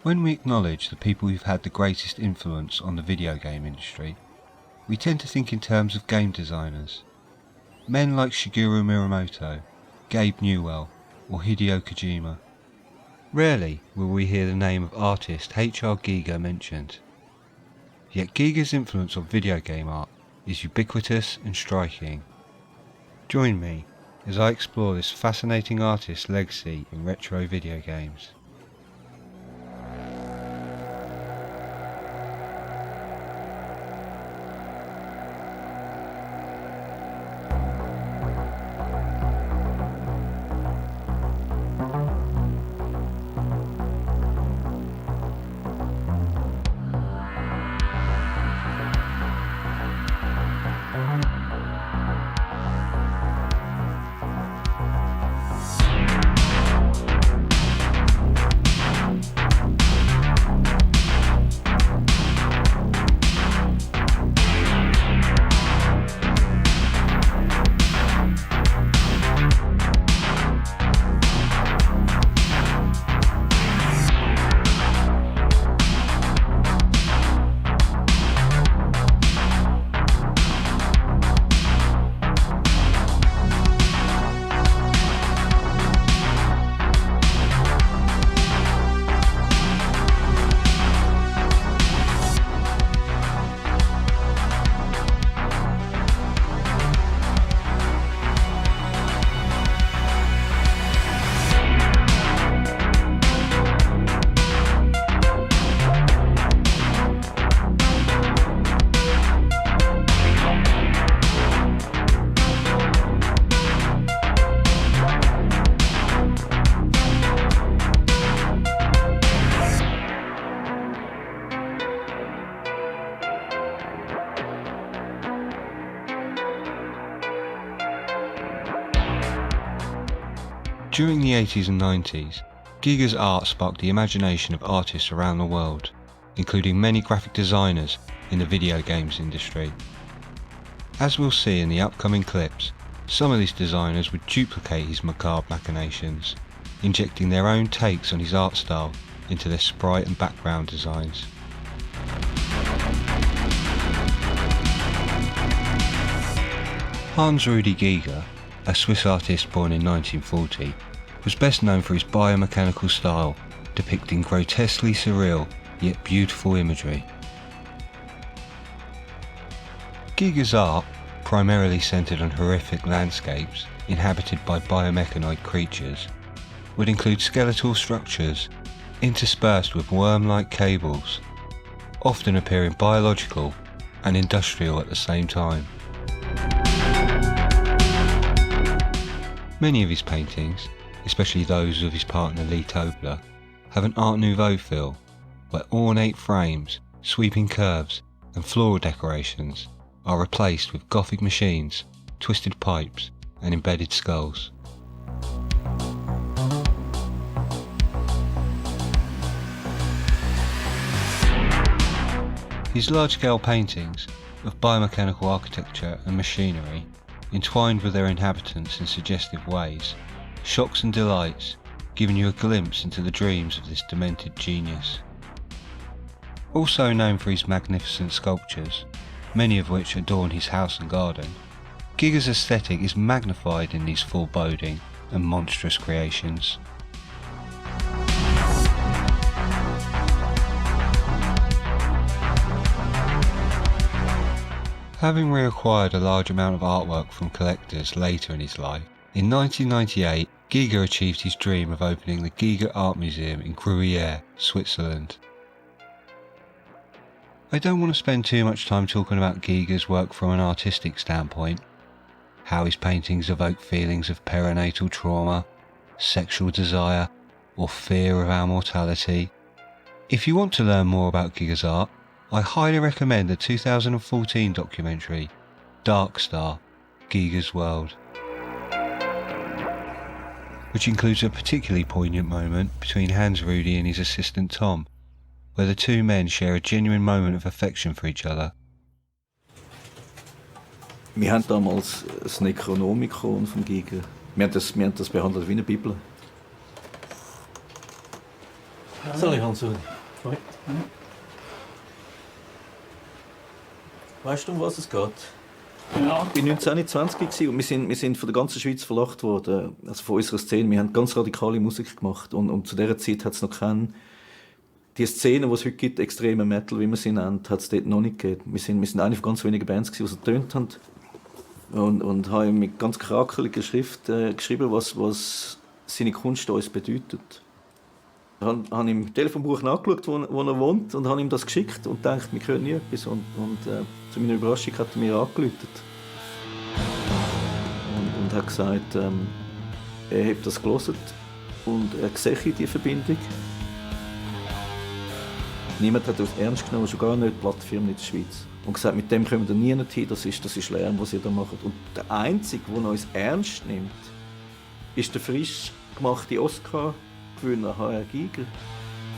When we acknowledge the people who've had the greatest influence on the video game industry, we tend to think in terms of game designers. Men like Shigeru Miyamoto, Gabe Newell, or Hideo Kojima. Rarely will we hear the name of artist H.R. Giger mentioned. Yet Giger's influence on video game art is ubiquitous and striking. Join me as I explore this fascinating artist's legacy in retro video games. During the 80s and 90s, Giger's art sparked the imagination of artists around the world, including many graphic designers in the video games industry. As we'll see in the upcoming clips, some of these designers would duplicate his macabre machinations, injecting their own takes on his art style into their sprite and background designs. Hans-Rudi Giger, a Swiss artist born in 1940, was best known for his biomechanical style, depicting grotesquely surreal yet beautiful imagery. Giger's art, primarily centered on horrific landscapes inhabited by biomechanoid creatures, would include skeletal structures interspersed with worm-like cables, often appearing biological and industrial at the same time. Many of his paintings, especially those of his partner Lee Tobler, have an Art Nouveau feel, where ornate frames, sweeping curves and floral decorations are replaced with Gothic machines, twisted pipes and embedded skulls. His large-scale paintings of biomechanical architecture and machinery, entwined with their inhabitants in suggestive ways, shocks and delights, giving you a glimpse into the dreams of this demented genius. Also known for his magnificent sculptures, many of which adorn his house and garden, Giger's aesthetic is magnified in these foreboding and monstrous creations. Having reacquired a large amount of artwork from collectors later in his life, in 1998 Giger achieved his dream of opening the Giger Art Museum in Gruyere, Switzerland. I don't want to spend too much time talking about Giger's work from an artistic standpoint, how his paintings evoke feelings of perinatal trauma, sexual desire, or fear of our mortality. If you want to learn more about Giger's art, I highly recommend the 2014 documentary, Dark Star, Giger's World, which includes a particularly poignant moment between Hans-Rudi and his assistant Tom, where the two men share a genuine moment of affection for each other. Wir haben damals das Necronomicon von Giger. Wir haben das behandelt wie eine Bibel. Salut Hans-Uli. Hoi. Weißt du, um was es geht? Ja. Ich war 1920 und wir sind von der ganzen Schweiz verlacht worden, also von unserer Szene. Wir haben ganz radikale Musik gemacht und zu dieser Zeit hat es noch die Szene, die es heute gibt, extreme Metal, wie man sie nennt, hat es dort noch nicht gegeben. Wir sind eine von ganz wenigen Bands, die so getönt haben und haben mit ganz krakeliger Schrift geschrieben, was seine Kunst uns bedeutet. Ich habe ihm im Telefonbuch nachgeschaut, wo er wohnt, und habe ihm das geschickt und dachte, wir hören nie etwas. Und zu meiner Überraschung hat er mir angerufen. Und hat gesagt, er hat das gelesen und er sehe diese Verbindung. Niemand hat uns ernst genommen, schon gar nicht die Plattfirmen in der Schweiz. Und gesagt, mit dem kommen wir nie hin, das ist Lärm, was ihr da macht. Und der Einzige, der uns ernst nimmt, ist der frisch gemachte Oscar-Gewinner HR Giger.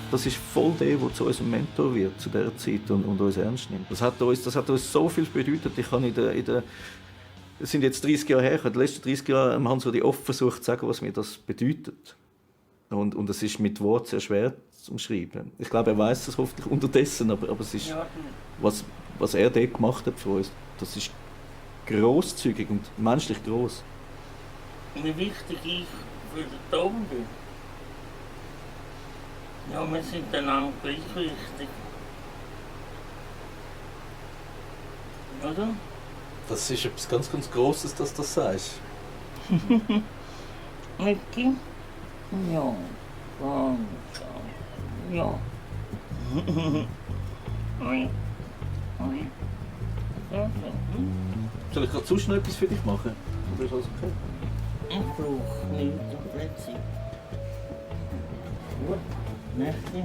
Das ist voll der zu unserem Mentor wird zu dieser Zeit und uns ernst nimmt. Das hat uns so viel bedeutet. Ich habe es sind jetzt 30 Jahre her, ich habe in den letzten 30 Jahren haben so die oft versucht zu sagen, was mir das bedeutet. Und es ist mit Worten sehr schwer zu umschreiben. Ich glaube, er weiß das hoffentlich unterdessen, aber es ist, was er dort gemacht hat für uns, das ist grosszügig und menschlich gross. Wie wichtig ich für den Ton bin. Ja, wir sind einander gleich wichtig. Oder? Das ist etwas ganz, ganz Grosses, dass du das sagst. Micky? Ja, ganz. Ja. Soll ich gerade sonst noch etwas für dich machen? Oder ist alles okay? Ich brauche nichts auf der Zeit. Gut, nächste.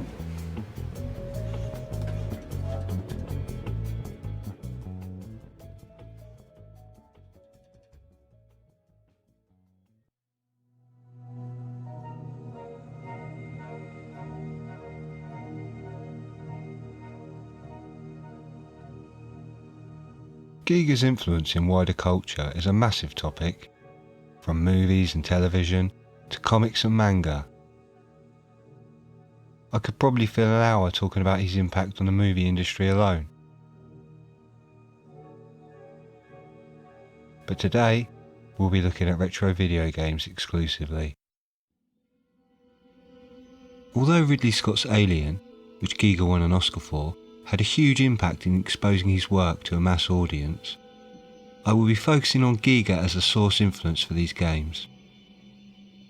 Giger's influence in wider culture is a massive topic, from movies and television to comics and manga. I could probably fill an hour talking about his impact on the movie industry alone. But today, we'll be looking at retro video games exclusively. Although Ridley Scott's Alien, which Giger won an Oscar for, had a huge impact in exposing his work to a mass audience, I will be focusing on Giger as a source influence for these games.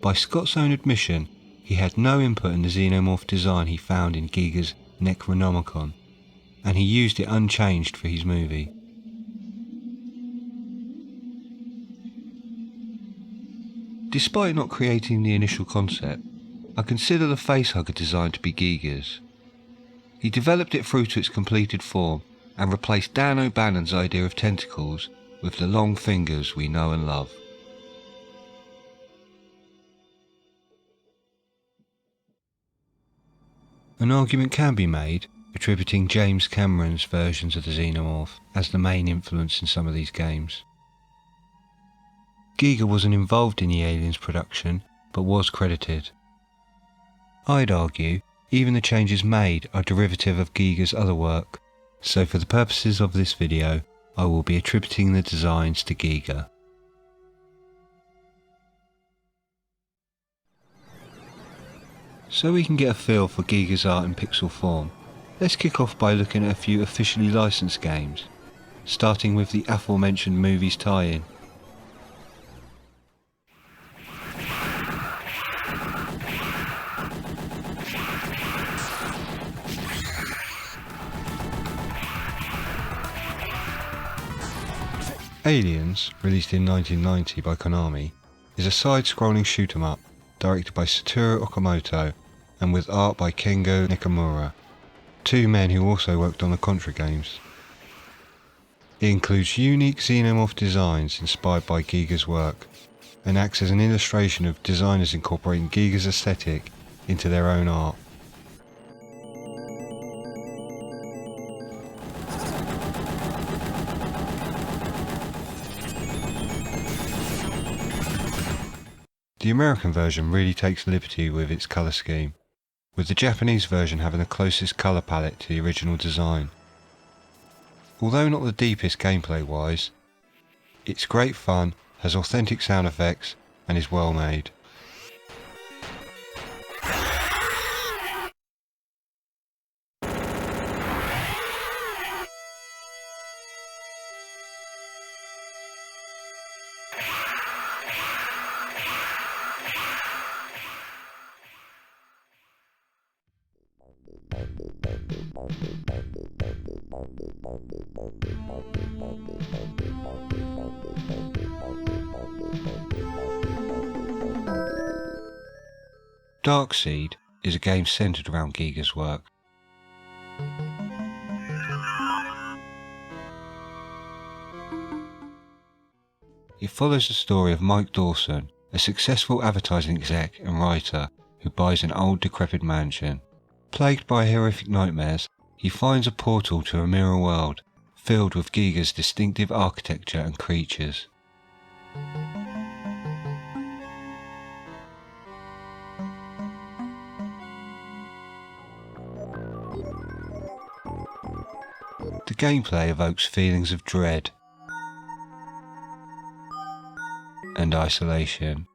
By Scott's own admission, he had no input in the xenomorph design he found in Giger's Necronomicon, and he used it unchanged for his movie. Despite not creating the initial concept, I consider the facehugger design to be Giger's. He developed it through to its completed form and replaced Dan O'Bannon's idea of tentacles with the long fingers we know and love. An argument can be made attributing James Cameron's versions of the Xenomorph as the main influence in some of these games. Giger wasn't involved in the Aliens production, but was credited. I'd argue even the changes made are derivative of Giger's other work, so for the purposes of this video, I will be attributing the designs to Giger. So we can get a feel for Giger's art in pixel form, let's kick off by looking at a few officially licensed games, starting with the aforementioned movies tie-in. Aliens, released in 1990 by Konami, is a side-scrolling shoot-'em-up directed by Satoru Okamoto and with art by Kengo Nakamura, two men who also worked on the Contra games. It includes unique xenomorph designs inspired by Giger's work and acts as an illustration of designers incorporating Giger's aesthetic into their own art. The American version really takes liberty with its colour scheme, with the Japanese version having the closest colour palette to the original design. Although not the deepest gameplay wise, it's great fun, has authentic sound effects and is well made. Darkseed is a game centred around Giga's work. It follows the story of Mike Dawson, a successful advertising exec and writer who buys an old decrepit mansion. Plagued by horrific nightmares, he finds a portal to a mirror world filled with Giga's distinctive architecture and creatures. The gameplay evokes feelings of dread and isolation.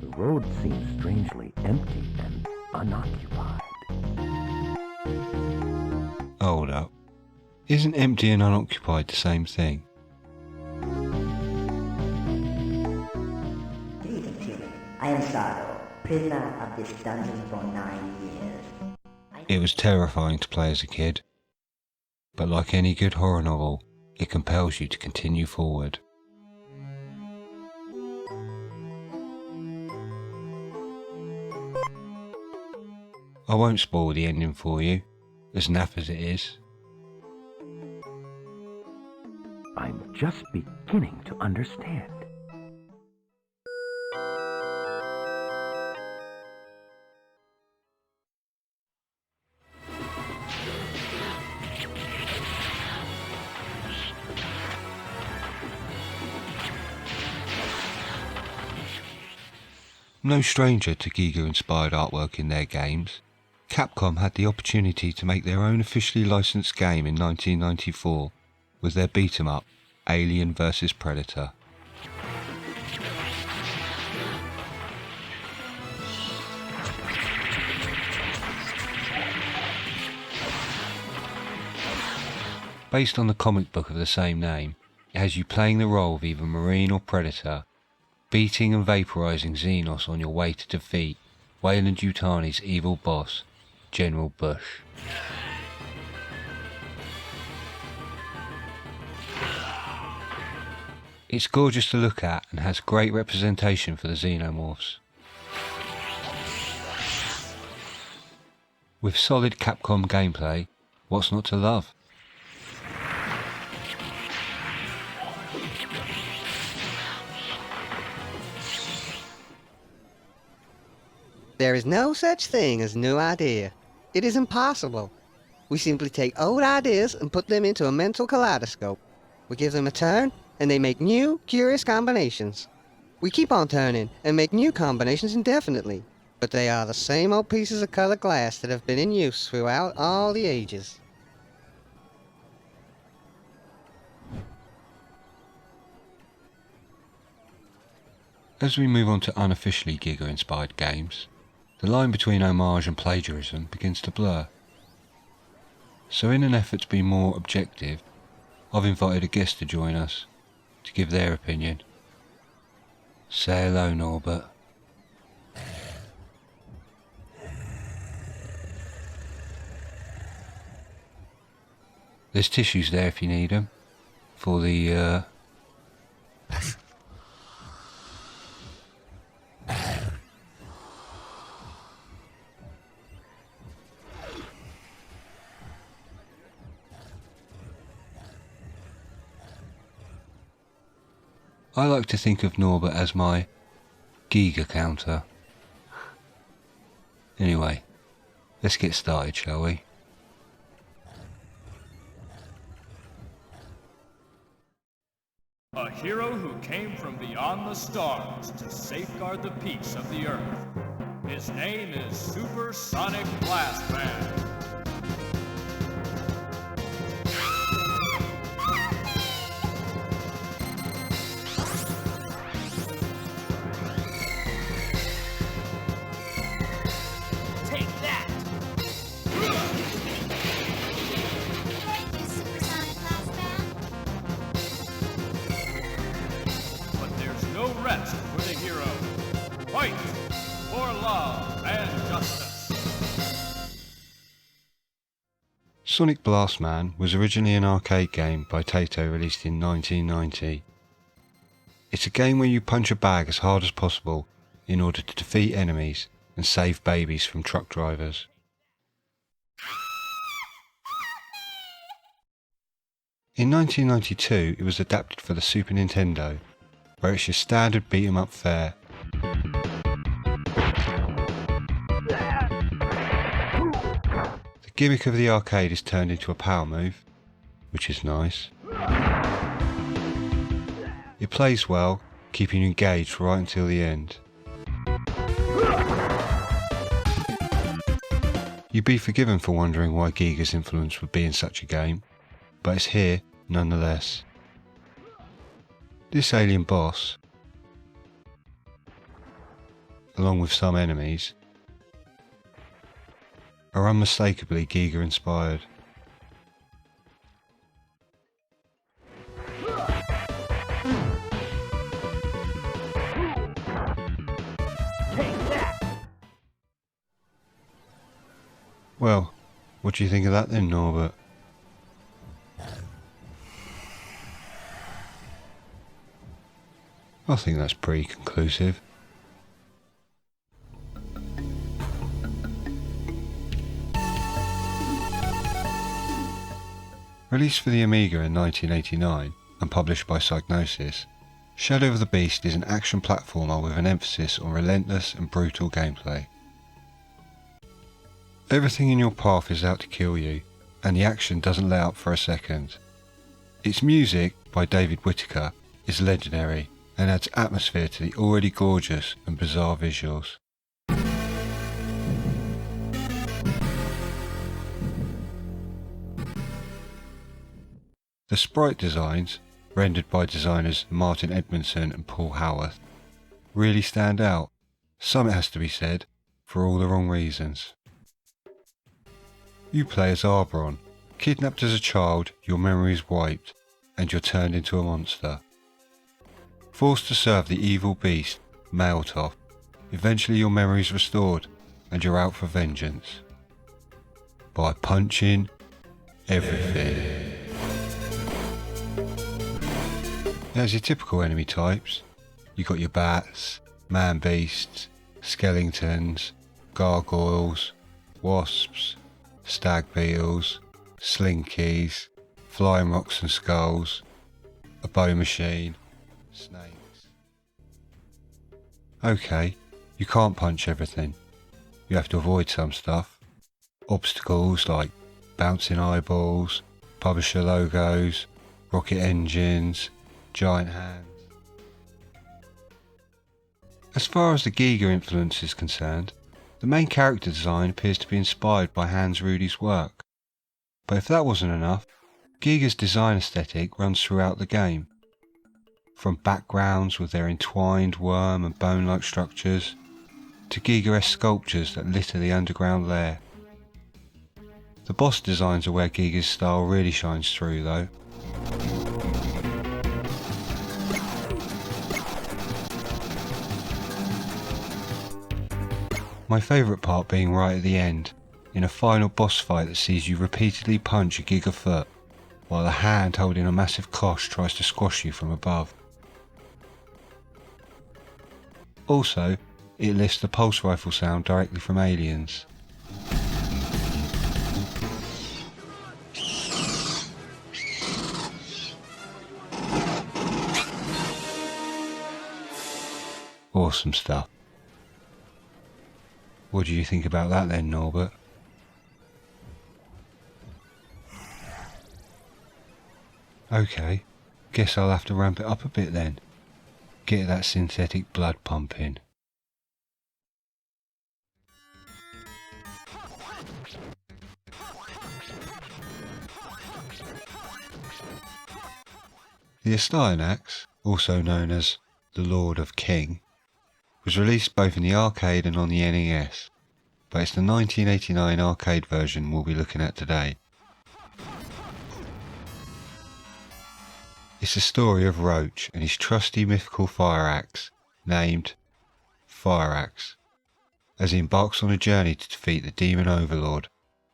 The road seems strangely empty and unoccupied. Hold up. Isn't empty and unoccupied the same thing? Greetings, human. I am Sado, prisoner of this dungeon for 9 years. It was terrifying to play as a kid, but like any good horror novel, it compels you to continue forward. I won't spoil the ending for you, as naff as it is. I'm just beginning to understand. No stranger to Giga-inspired artwork in their games, Capcom had the opportunity to make their own officially licensed game in 1994 with their beat-em-up, Alien vs Predator. Based on the comic book of the same name, it has you playing the role of either Marine or Predator, beating and vaporizing Xenos on your way to defeat Weyland-Yutani's evil boss, General Bush. It's gorgeous to look at and has great representation for the Xenomorphs. With solid Capcom gameplay, what's not to love? There is no such thing as new idea. It is impossible. We simply take old ideas and put them into a mental kaleidoscope. We give them a turn, and they make new, curious combinations. We keep on turning and make new combinations indefinitely, but they are the same old pieces of colored glass that have been in use throughout all the ages. As we move on to unofficially Giga-inspired games, the line between homage and plagiarism begins to blur. So in an effort to be more objective, I've invited a guest to join us, to give their opinion. Say hello, Norbert. There's tissues there if you need them, for the I like to think of Norbert as my Giga counter. Anyway, let's get started, shall we? A hero who came from beyond the stars to safeguard the peace of the earth. His name is Supersonic Blast Man. Take that! Thank you, Supersonic Blast Man. But there's no rest for the hero. Fight for love and justice. Sonic Blast Man was originally an arcade game by Taito released in 1990. It's a game where you punch a bag as hard as possible in order to defeat enemies and save babies from truck drivers. In 1992 it was adapted for the Super Nintendo, where it's your standard beat 'em up fare. The gimmick of the arcade is turned into a power move, which is nice. It plays well, keeping you engaged right until the end. You'd be forgiven for wondering why Giga's influence would be in such a game, but it's here nonetheless. This alien boss, along with some enemies, are unmistakably Giga inspired. Well, what do you think of that then, Norbert? I think that's pretty conclusive. Released for the Amiga in 1989 and published by Psygnosis, Shadow of the Beast is an action platformer with an emphasis on relentless and brutal gameplay. Everything in your path is out to kill you, and the action doesn't let up for a second. Its music, by David Whittaker, is legendary and adds atmosphere to the already gorgeous and bizarre visuals. The sprite designs, rendered by designers Martin Edmondson and Paul Howarth, really stand out, some it has to be said, for all the wrong reasons. You play as Arbron. Kidnapped as a child, your memory is wiped, and you're turned into a monster. Forced to serve the evil beast, Maeltop, eventually your memory is restored, and you're out for vengeance. By punching everything. As your typical enemy types, you got your bats, man-beasts, skeletons, gargoyles, wasps, stag beetles, slinkies, flying rocks and skulls, a bow machine, snakes. Okay, you can't punch everything. You have to avoid some stuff. Obstacles like bouncing eyeballs, publisher logos, rocket engines, giant hands. As far as the Giga influence is concerned, the main character design appears to be inspired by Hans Rudy's work. But if that wasn't enough, Giga's design aesthetic runs throughout the game. From backgrounds with their entwined worm and bone-like structures, to Giga-esque sculptures that litter the underground lair. The boss designs are where Giga's style really shines through though. My favourite part being right at the end, in a final boss fight that sees you repeatedly punch a Giga foot, while a hand holding a massive cloche tries to squash you from above. Also, it lifts the pulse rifle sound directly from Aliens. Awesome stuff. What do you think about that then, Norbert? Okay, guess I'll have to ramp it up a bit then. Get that synthetic blood pumping. The Astyanax, also known as the Lord of King, was released both in the arcade and on the NES, but it's the 1989 arcade version we'll be looking at today. It's the story of Roach and his trusty mythical fire axe, named Fire Axe, as he embarks on a journey to defeat the demon overlord,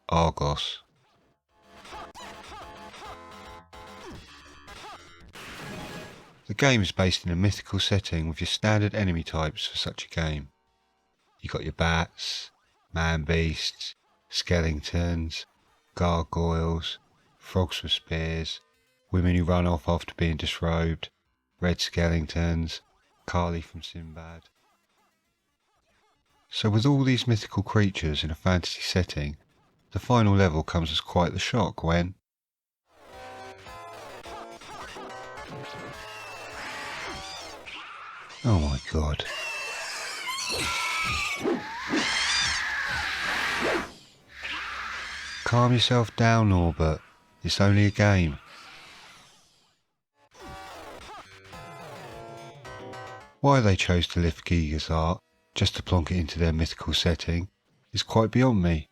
Argos. The game is based in a mythical setting with your standard enemy types for such a game. You got your bats, man-beasts, skeletons, gargoyles, frogs with spears, women who run off after being disrobed, red skeletons, Kali from Sinbad. So with all these mythical creatures in a fantasy setting, the final level comes as quite the shock when... Oh my god. Calm yourself down, Norbert. It's only a game. Why they chose to lift Giga's art just to plonk it into their mythical setting is quite beyond me.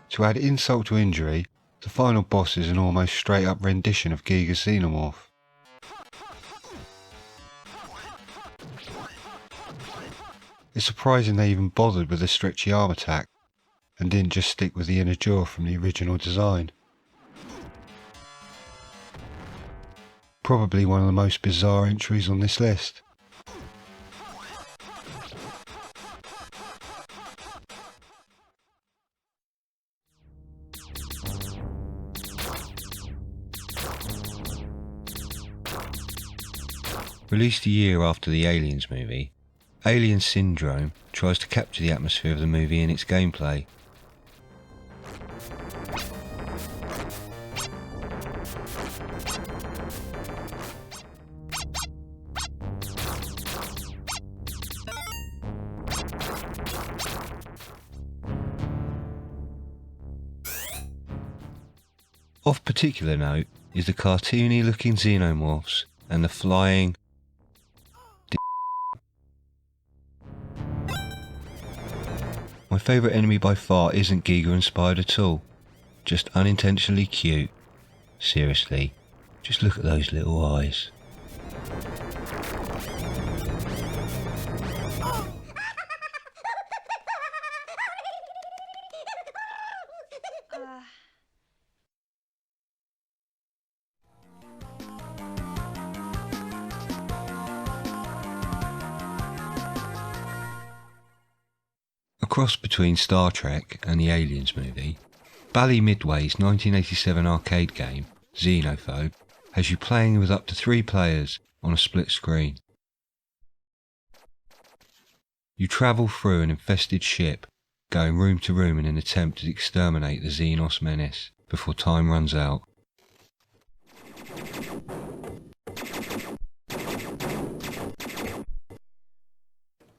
To add insult to injury, the final boss is an almost straight up rendition of Giga's Xenomorph. It's surprising they even bothered with a stretchy arm attack and didn't just stick with the inner jaw from the original design. Probably one of the most bizarre entries on this list. Released a year after the Aliens movie, Alien Syndrome tries to capture the atmosphere of the movie in its gameplay. Of particular note is the cartoony looking xenomorphs and the flying My favourite enemy by far isn't Giga inspired at all, just unintentionally cute. Seriously, just look at those little eyes. A cross between Star Trek and the Aliens movie, Bally Midway's 1987 arcade game, Xenophobe, has you playing with up to 3 players on a split screen. You travel through an infested ship, going room to room in an attempt to exterminate the Xenos menace before time runs out.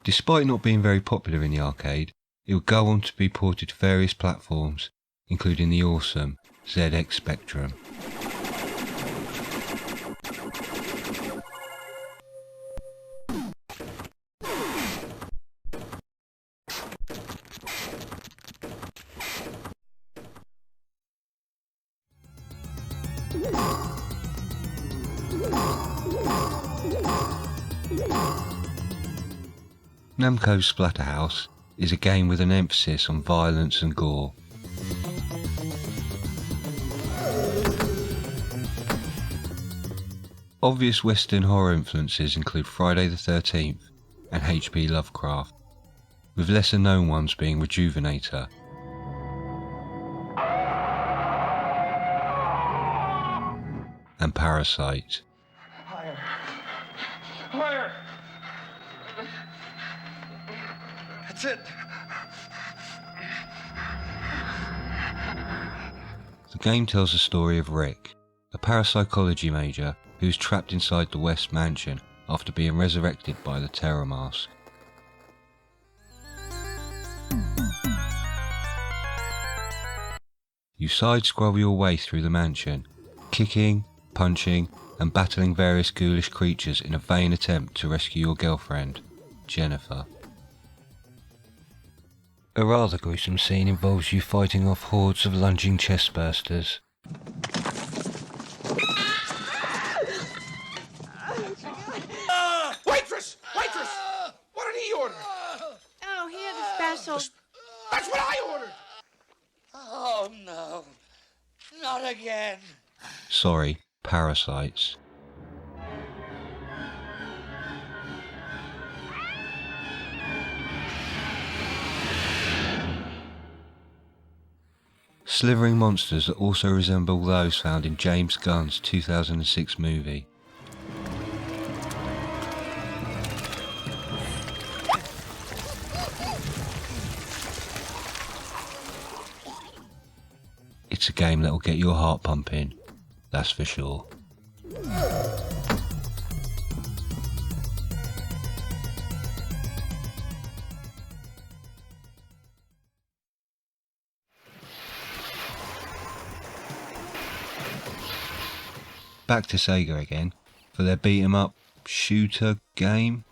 Despite not being very popular in the arcade, it would go on to be ported to various platforms, including the awesome ZX Spectrum. Namco's Splatterhouse is a game with an emphasis on violence and gore. Obvious Western horror influences include Friday the 13th and H.P. Lovecraft, with lesser known ones being Rejuvenator, and Parasite. Higher. Higher. That's it. The game tells the story of Rick, a parapsychology major who is trapped inside the West Mansion after being resurrected by the Terror Mask. You side-scroll your way through the mansion, kicking, punching, and battling various ghoulish creatures in a vain attempt to rescue your girlfriend, Jennifer. A rather gruesome scene involves you fighting off hordes of lunging chestbursters. Waitress! Waitress! What did he order? Oh, he had a special. That's what I ordered! Oh no, not again. Sorry, parasites. Slithering monsters that also resemble those found in James Gunn's 2006 movie. It's a game that will get your heart pumping, that's for sure. Back to Sega again, for their beat 'em up shooter game.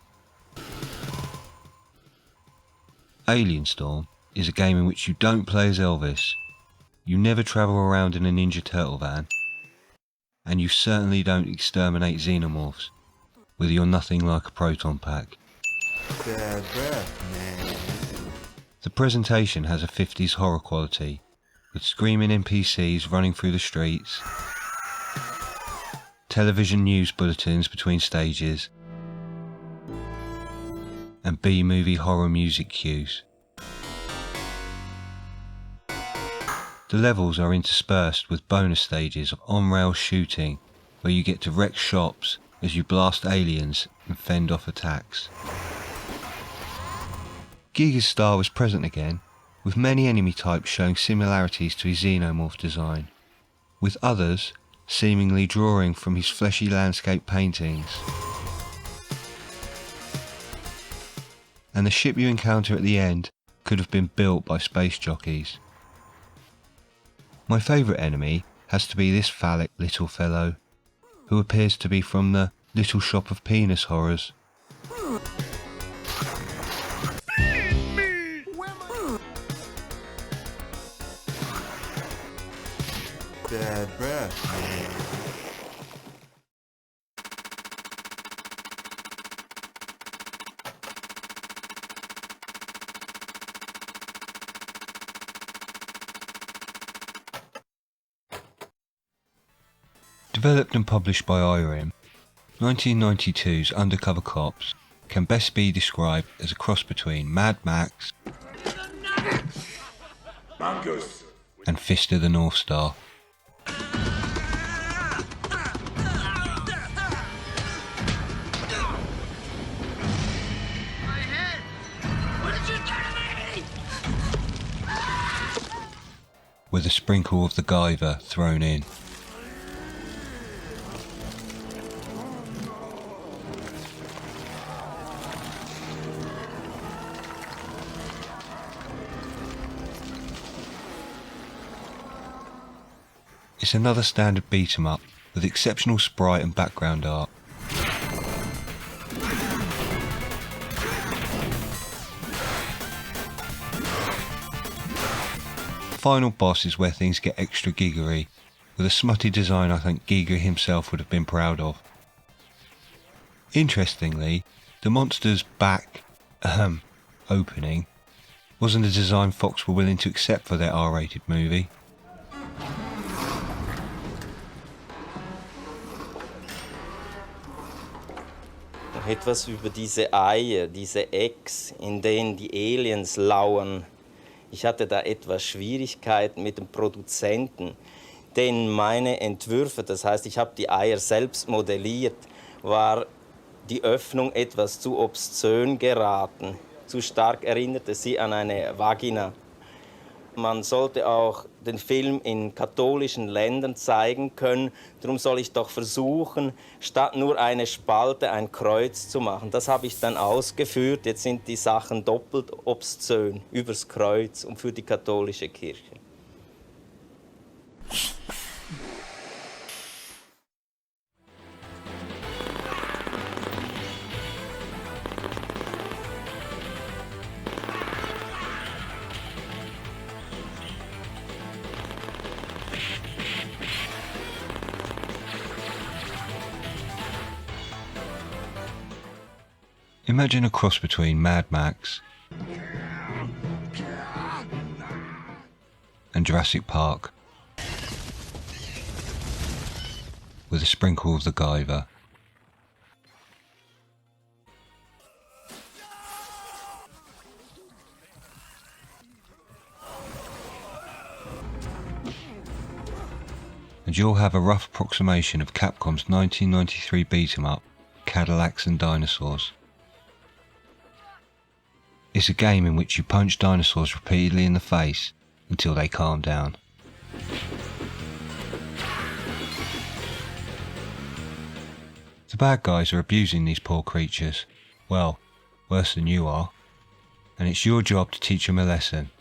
Alien Storm is a game in which you don't play as Elvis, you never travel around in a Ninja Turtle van, and you certainly don't exterminate xenomorphs, with your nothing like a proton pack. Bad breath, man. The presentation has a 50s horror quality, with screaming NPCs running through the streets, television news bulletins between stages, and B-movie horror music cues. The levels are interspersed with bonus stages of on-rail shooting, where you get to wreck shops as you blast aliens and fend off attacks. Giga's style was present again, with many enemy types showing similarities to his xenomorph design, with others seemingly drawing from his fleshy landscape paintings. And the ship you encounter at the end could have been built by space jockeys. My favourite enemy has to be this phallic little fellow, who appears to be from the Little Shop of Penis horrors. Bad breath, man. Developed and published by IBM, 1992's Undercover Cops can best be described as a cross between Mad Max Mongoose. and Fist of the North Star. With a sprinkle of the Guyver thrown in. It's another standard beat 'em up with exceptional sprite and background art. The final boss is where things get extra gigery, with a smutty design I think Giga himself would have been proud of. Interestingly, the monster's back opening wasn't a design Fox were willing to accept for their R-rated movie. Etwas über diese Eier, diese Eggs, in denen die Aliens lauern. Ich hatte da etwas Schwierigkeiten mit dem Produzenten, denn meine Entwürfe, das heißt, ich habe die Eier selbst modelliert, war die Öffnung etwas zu obszön geraten. Zu stark erinnerte sie an eine Vagina. Man sollte auch den Film in katholischen Ländern zeigen können. Darum soll ich doch versuchen, statt nur eine Spalte ein Kreuz zu machen. Das habe ich dann ausgeführt. Jetzt sind die Sachen doppelt obszön, übers Kreuz und für die katholische Kirche. Imagine a cross between Mad Max and Jurassic Park, with a sprinkle of the Guyver. And you'll have a rough approximation of Capcom's 1993 beat-em-up, Cadillacs and Dinosaurs. It's a game in which you punch dinosaurs repeatedly in the face until they calm down. The bad guys are abusing these poor creatures. Well, worse than you are. And it's your job to teach them a lesson.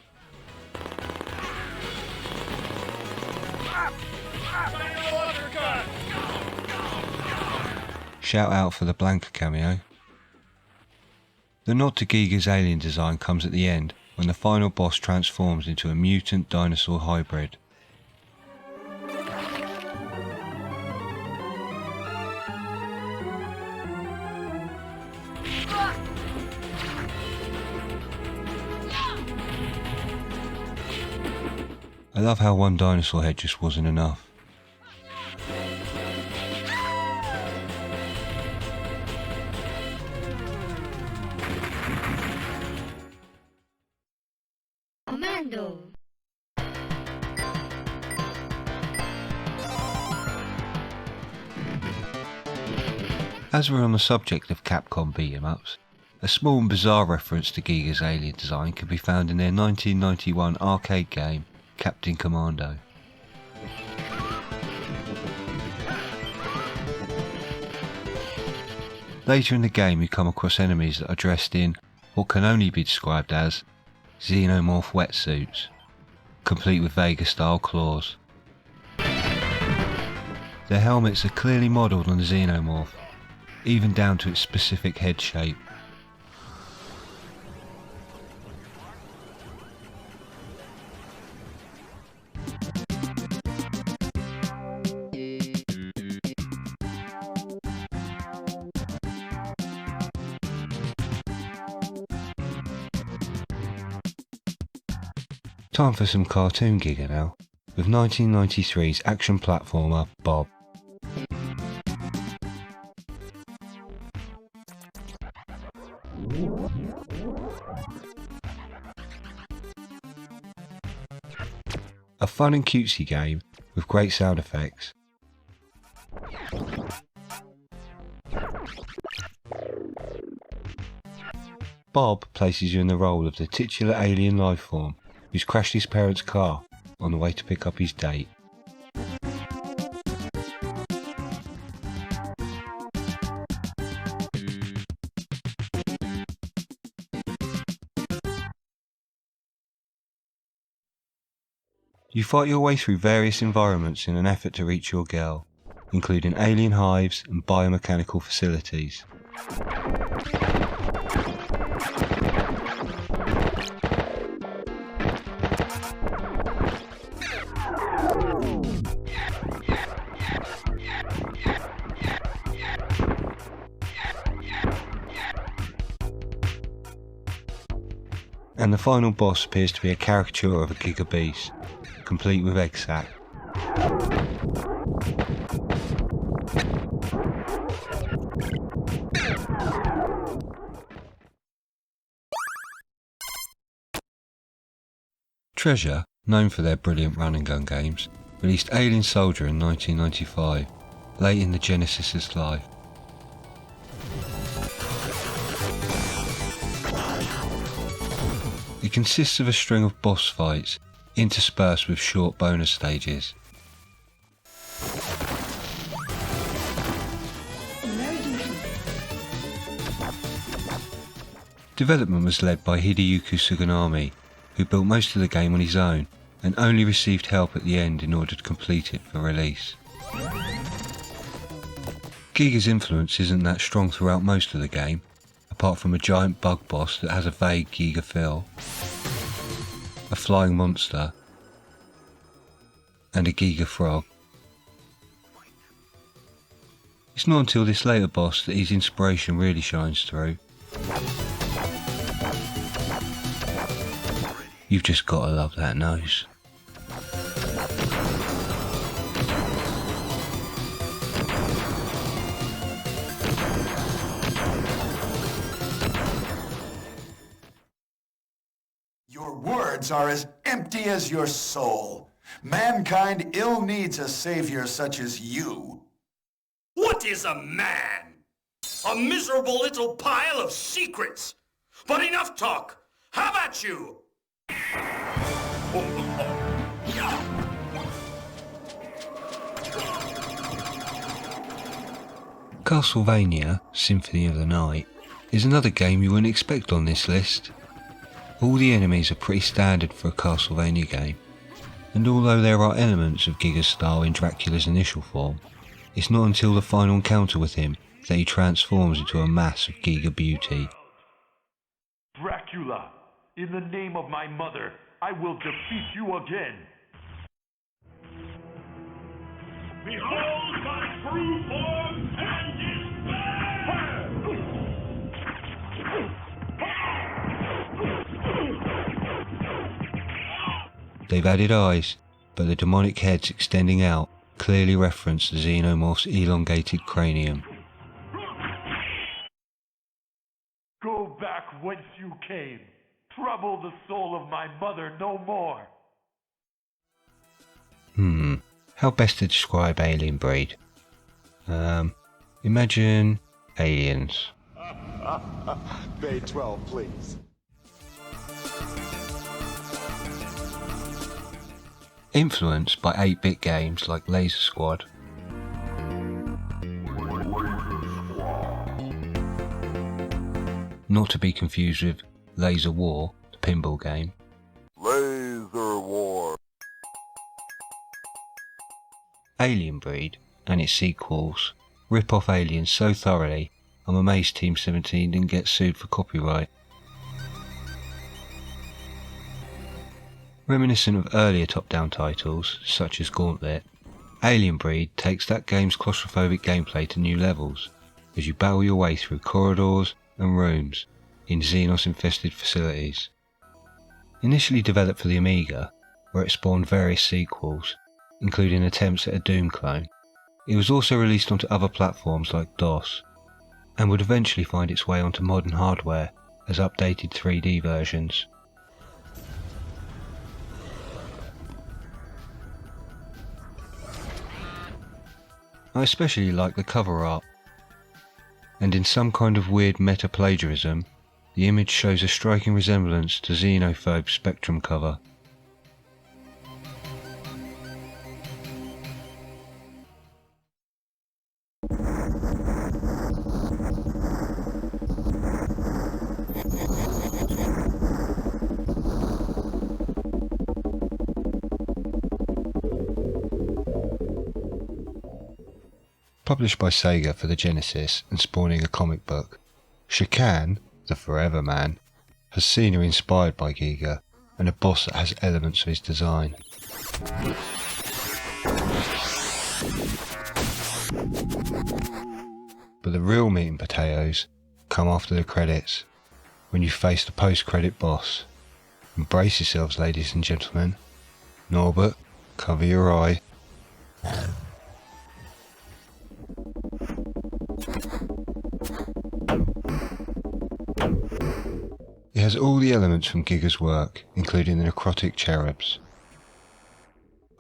Shout out for the Blanca cameo. The nod to Giga's alien design comes at the end, when the final boss transforms into a mutant dinosaur hybrid. I love how one dinosaur head just wasn't enough. Commando. As we're on the subject of Capcom beat-em-ups, a small and bizarre reference to Giga's alien design can be found in their 1991 arcade game, Captain Commando. Later in the game you come across enemies that are dressed in what can only be described as Xenomorph wetsuits, complete with Vega-style claws. Their helmets are clearly modelled on the Xenomorph, even down to its specific head shape. Time for some cartoon Giga now, with 1993's action platformer Bob. A fun and cutesy game with great sound effects. Bob places you in the role of the titular alien lifeform who's crashed his parents' car on the way to pick up his date. You fight your way through various environments in an effort to reach your girl, including alien hives and biomechanical facilities. And the final boss appears to be a caricature of a Giga Beast, complete with egg sac. Treasure, known for their brilliant run and gun games, released Alien Soldier in 1995, late in the Genesis's life. It consists of a string of boss fights, interspersed with short bonus stages. Development was led by Hideyuki Suganami, who built most of the game on his own and only received help at the end in order to complete it for release. Giga's influence isn't that strong throughout most of the game, apart from a giant bug boss that has a vague Giga feel, a flying monster, and a Giga Frog. It's not until this later boss that his inspiration really shines through. You've just gotta love that nose. Your words are as empty as your soul. Mankind ill needs a savior such as you. What is a man? A miserable little pile of secrets. But enough talk. How about you? Castlevania Symphony of the Night is another game you wouldn't expect on this list. All the enemies are pretty standard for a Castlevania game, and although there are elements of Giga's style in Dracula's initial form, it's not until the final encounter with him that he transforms into a mass of Giga beauty. Dracula, in the name of my mother, I will defeat you again. Behold my true form and They've added eyes, but the demonic heads extending out clearly reference the Xenomorph's elongated cranium. Go back whence you came. Trouble the soul of my mother no more. How best to describe alien breed? Imagine aliens. Bay 12, please. Influenced by 8-bit games like Laser Squad, not to be confused with Laser War, the pinball game. Laser War. Alien Breed and its sequels rip off Aliens so thoroughly, I'm amazed Team 17 didn't get sued for copyright. Reminiscent of earlier top-down titles, such as Gauntlet, Alien Breed takes that game's claustrophobic gameplay to new levels, as you battle your way through corridors and rooms in Xenos-infested facilities. Initially developed for the Amiga, where it spawned various sequels, including attempts at a Doom clone, it was also released onto other platforms like DOS, and would eventually find its way onto modern hardware as updated 3D versions. I especially like the cover art, and in some kind of weird meta-plagiarism, the image shows a striking resemblance to Xenophobe's Spectrum cover. Published by Sega for the Genesis and spawning a comic book, Shakan, the Forever Man, has scenery inspired by Giga and a boss that has elements of his design. But the real meat and potatoes come after the credits, when you face the post-credit boss. Embrace yourselves, ladies and gentlemen. Norbert, cover your eye. It has all the elements from Giga's work, including the necrotic cherubs.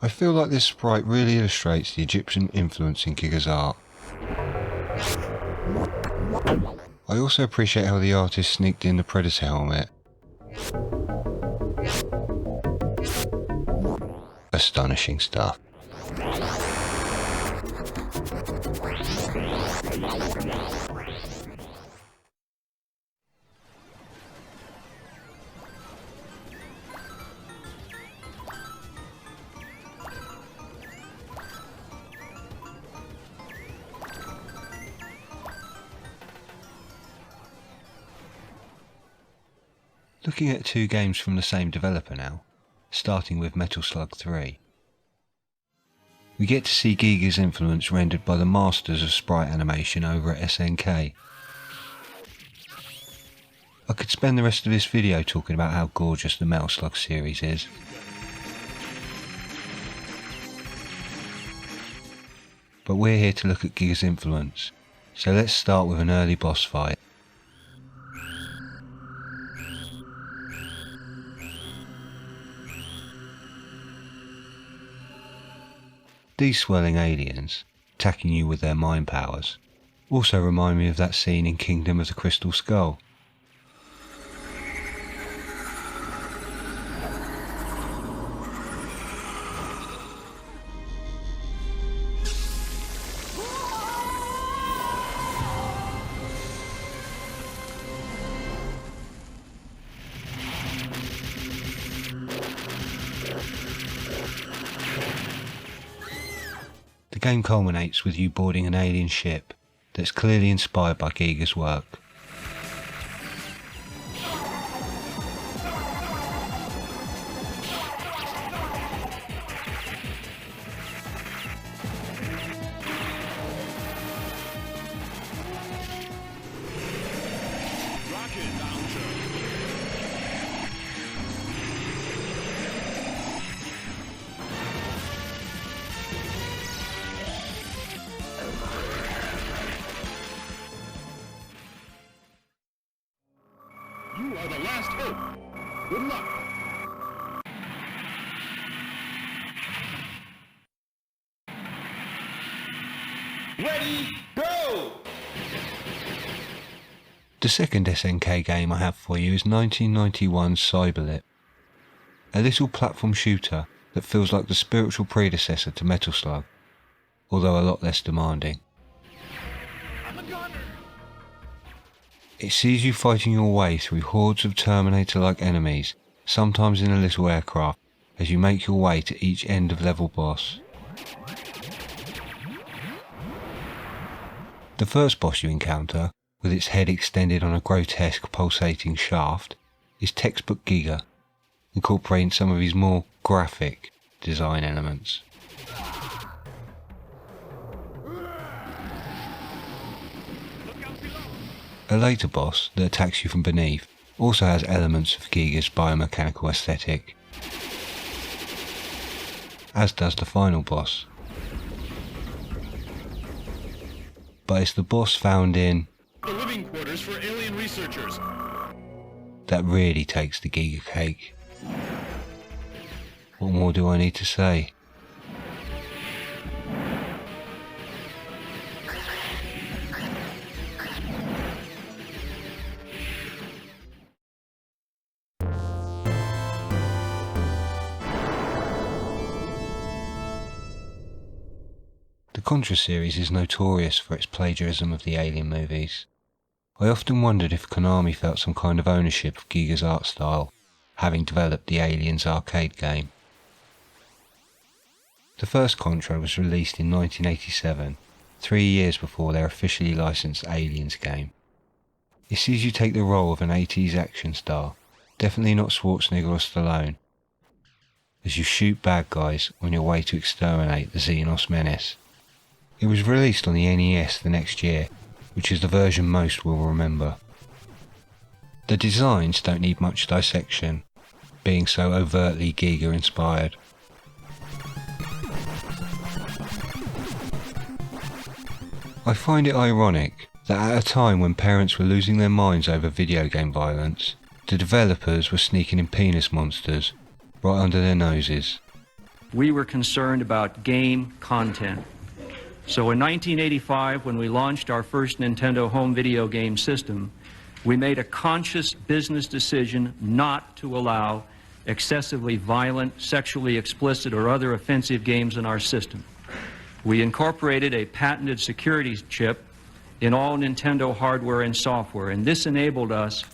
I feel like this sprite really illustrates the Egyptian influence in Giga's art. I also appreciate how the artist sneaked in the Predator helmet. Astonishing stuff. Looking at two games from the same developer now, starting with Metal Slug 3. We get to see Giga's influence rendered by the masters of sprite animation over at SNK. I could spend the rest of this video talking about how gorgeous the Metal Slug series is. But we're here to look at Giga's influence, so let's start with an early boss fight. These swirling aliens, attacking you with their mind powers, also remind me of that scene in Kingdom of the Crystal Skull. The game culminates with you boarding an alien ship that's clearly inspired by Giga's work. You are the last hope. Good luck. Ready, go! The second SNK game I have for you is 1991's Cyberlit, a little platform shooter that feels like the spiritual predecessor to Metal Slug, although a lot less demanding. It sees you fighting your way through hordes of Terminator-like enemies, sometimes in a little aircraft, as you make your way to each end of level boss. The first boss you encounter, with its head extended on a grotesque pulsating shaft, is textbook Giga, incorporating some of his more graphic design elements. A later boss that attacks you from beneath also has elements of Giga's biomechanical aesthetic, as does the final boss. But it's the boss found in The living quarters for alien researchers. that really takes the Giga cake. What more do I need to say? The Contra series is notorious for its plagiarism of the Alien movies. I often wondered if Konami felt some kind of ownership of Giga's art style, having developed the Aliens arcade game. The first Contra was released in 1987, 3 years before their officially licensed Aliens game. It sees you take the role of an 80s action star, definitely not Schwarzenegger or Stallone, as you shoot bad guys on your way to exterminate the Xenos menace. It was released on the NES the next year, which is the version most will remember. The designs don't need much dissection, being so overtly Giga inspired. I find it ironic that at a time when parents were losing their minds over video game violence, the developers were sneaking in penis monsters right under their noses. We were concerned about game content. So in 1985, when we launched our first Nintendo home video game system, we made a conscious business decision not to allow excessively violent, sexually explicit, or other offensive games in our system. We incorporated a patented security chip in all Nintendo hardware and software, and this enabled us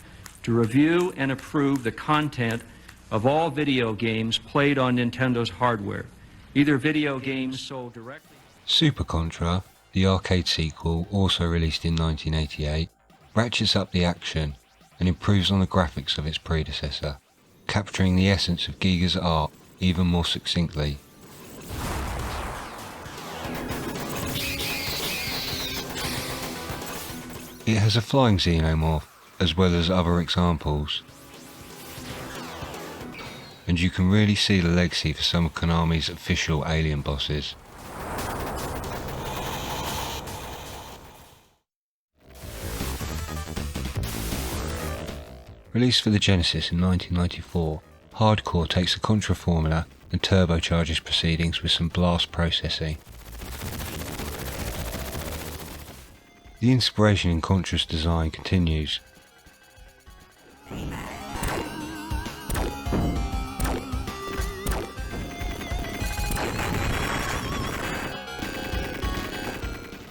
to review and approve the content of all video games played on Nintendo's hardware, either video games sold directly. Super Contra, the arcade sequel, also released in 1988, ratchets up the action and improves on the graphics of its predecessor, capturing the essence of Giga's art even more succinctly. It has a flying xenomorph, as well as other examples. And you can really see the legacy for some of Konami's official alien bosses. Released for the Genesis in 1994, Hardcore takes the Contra formula and turbocharges proceedings with some blast processing. The inspiration in Contra's design continues.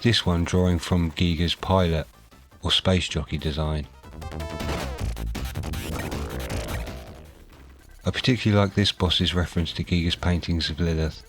This one drawing from Giga's pilot or space jockey design. I particularly like this boss's reference to Giga's paintings of Lilith.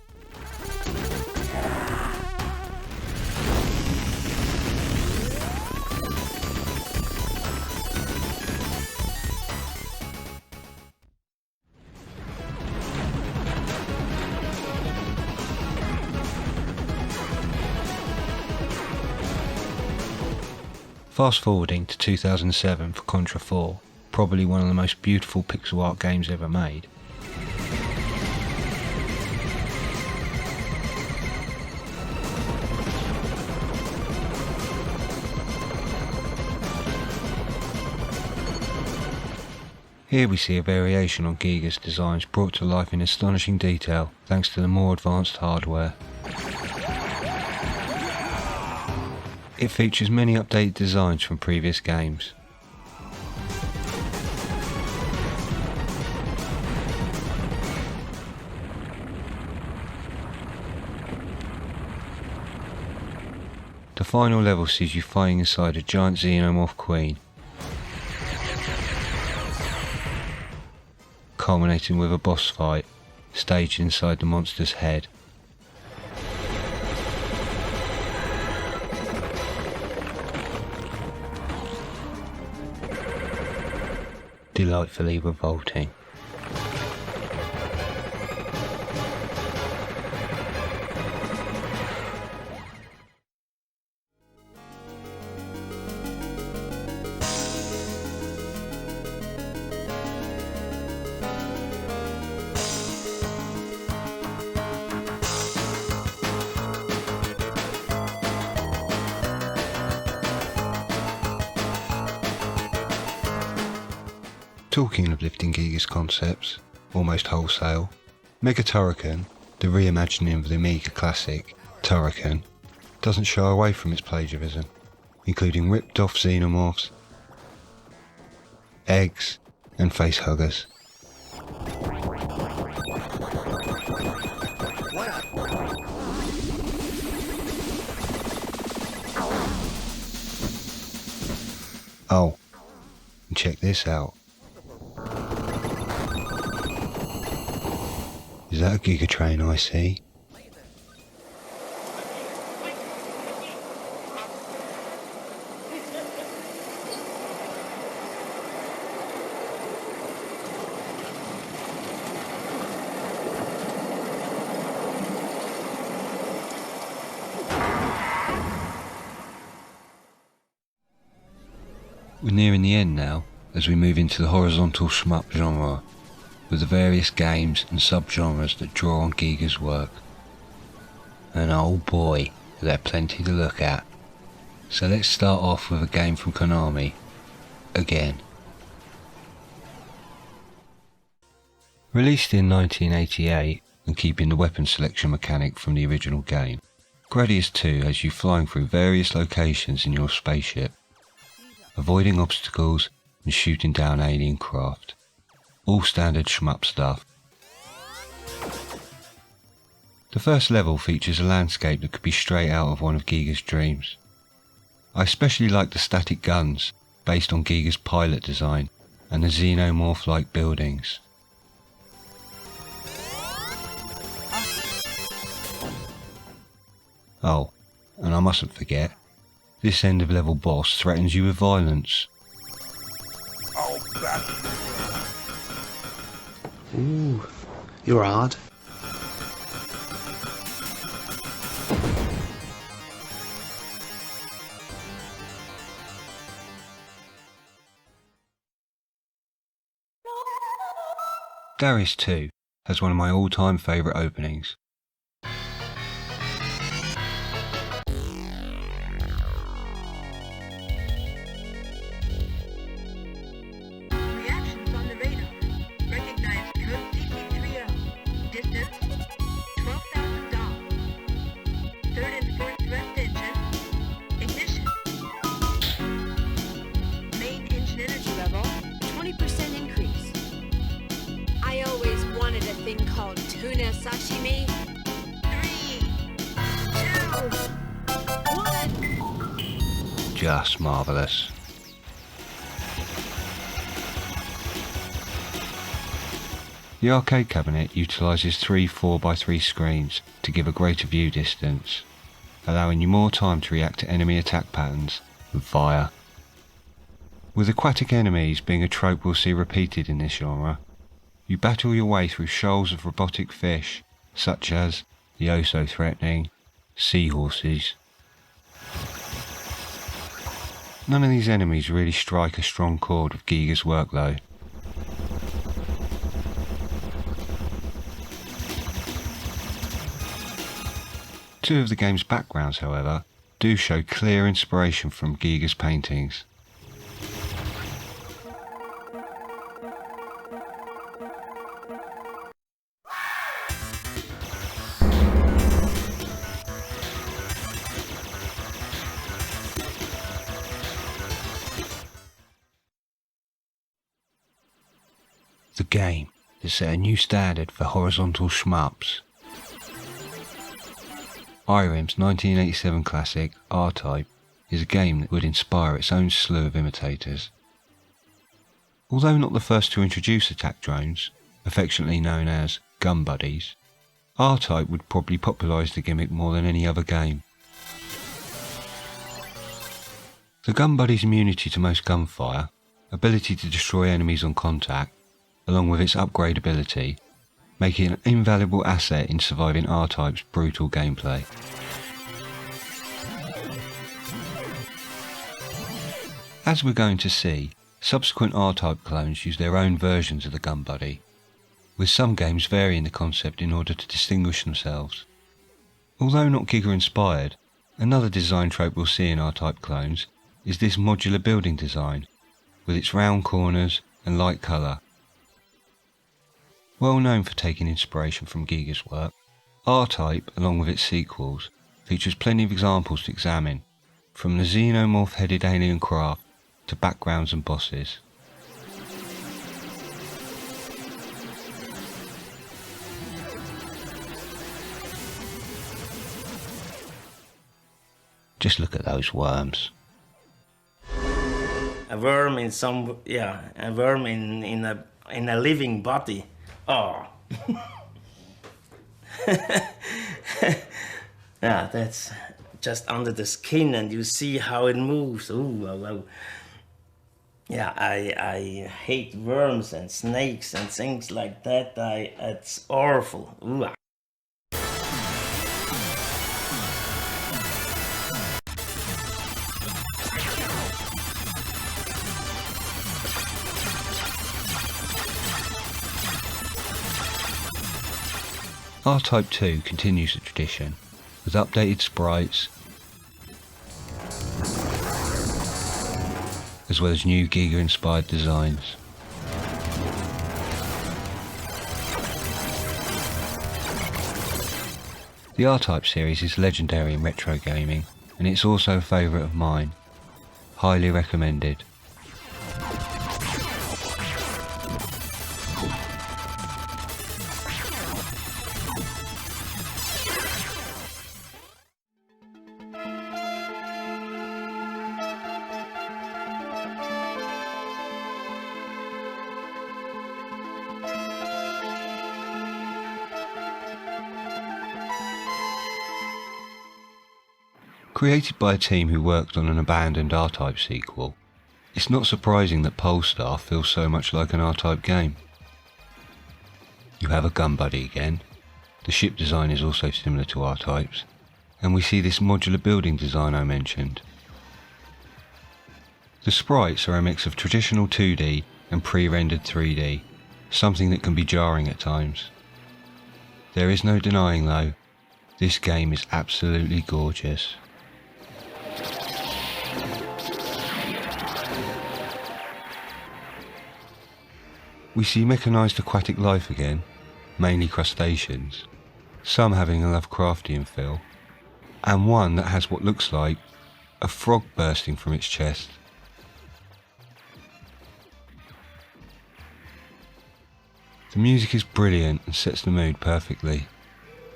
Fast forwarding to 2007 for Contra 4, probably one of the most beautiful pixel art games ever made. Here we see a variation on Giga's designs brought to life in astonishing detail thanks to the more advanced hardware. It features many updated designs from previous games. The final level sees you fighting inside a giant xenomorph queen, culminating with a boss fight staged inside the monster's head. Delightfully revolting. Talking of lifting Giga's concepts, almost wholesale, Mega Turrican, the reimagining of the Amiga classic, Turrican, doesn't shy away from its plagiarism, including ripped off xenomorphs, eggs, and facehuggers. Oh, and check this out. Is that a Giga train I see? We're nearing the end now, as we move into the horizontal shmup genre, with the various games and subgenres that draw on Giga's work. And oh boy, are there plenty to look at. So let's start off with a game from Konami, again. Released in 1988, and keeping the weapon selection mechanic from the original game, Gradius 2 has you flying through various locations in your spaceship, avoiding obstacles and shooting down alien craft. All standard shmup stuff. The first level features a landscape that could be straight out of one of Giga's dreams. I especially like the static guns, based on Giga's pilot design, and the xenomorph-like buildings. Oh, and I mustn't forget, this end of level boss threatens you with violence. Oh, Ooh, you're hard. Darius 2 has one of my all-time favourite openings. Reactions on the radar. Recognize code CP30. Distance 12,000 dots. Third and fourth thrust engine. Ignition. Main engine energy level 20% increase. I always wanted a thing called tuna sashimi. 3, 2, 1. Just marvellous. The arcade cabinet utilises 3 4x3 screens to give a greater view distance, allowing you more time to react to enemy attack patterns and fire. With aquatic enemies being a trope we'll see repeated in this genre, you battle your way through shoals of robotic fish, such as the oh-so-threatening seahorses. None of these enemies really strike a strong chord with Giga's workload. Two of the game's backgrounds, however, do show clear inspiration from Giga's paintings. The game that set a new standard for horizontal shmups. IRIM's 1987 classic, R-Type, is a game that would inspire its own slew of imitators. Although not the first to introduce attack drones, affectionately known as gun buddies, R-Type would probably popularise the gimmick more than any other game. The gun buddy's immunity to most gunfire, ability to destroy enemies on contact, along with its upgradability, make it an invaluable asset in surviving R-Type's brutal gameplay. As we're going to see, subsequent R-Type clones use their own versions of the gun buddy, with some games varying the concept in order to distinguish themselves. Although not Giga inspired, another design trope we'll see in R-Type clones is this modular building design, with its round corners and light colour. Well known for taking inspiration from Giga's work, R-Type, along with its sequels, features plenty of examples to examine, from the xenomorph-headed alien craft to backgrounds and bosses. Just look at those worms. A worm in a worm in a living body. Oh. Yeah, that's just under the skin and you see how it moves. Ooh, wow. Yeah, I hate worms and snakes and things like that. It's awful. Ooh. R-Type 2 continues the tradition, with updated sprites, as well as new Giga-inspired designs. The R-Type series is legendary in retro gaming, and it's also a favourite of mine. Highly recommended. Created by a team who worked on an abandoned R-Type sequel, it's not surprising that Polestar feels so much like an R-Type game. You have a gun buddy again, the ship design is also similar to R-Type's, and we see this modular building design I mentioned. The sprites are a mix of traditional 2D and pre-rendered 3D, something that can be jarring at times. There is no denying though, this game is absolutely gorgeous. We see mechanised aquatic life again, mainly crustaceans, some having a Lovecraftian feel, and one that has what looks like a frog bursting from its chest. The music is brilliant and sets the mood perfectly.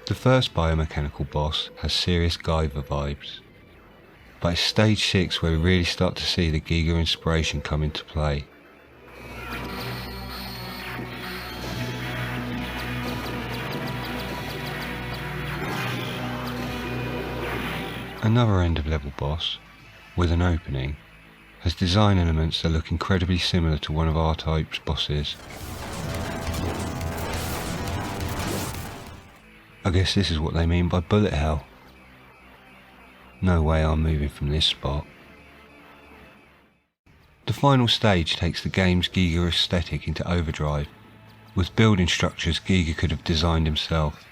The first biomechanical boss has serious Guyver vibes, but it's stage 6 where we really start to see the Giga inspiration come into play. Another end of level boss, with an opening, has design elements that look incredibly similar to one of R-Type's bosses. I guess this is what they mean by bullet hell. No way I'm moving from this spot. The final stage takes the game's Giga aesthetic into overdrive, with building structures Giga could have designed himself.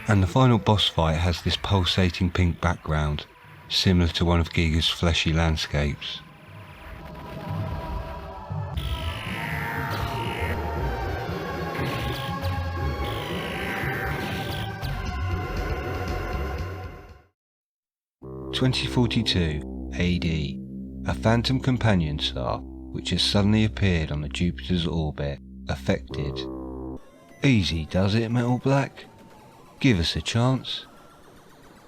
And the final boss fight has this pulsating pink background, similar to one of Giga's fleshy landscapes. (2042 AD), a phantom companion star which has suddenly appeared on Jupiter's orbit, affected. Easy does it, Metal Black? Give us a chance.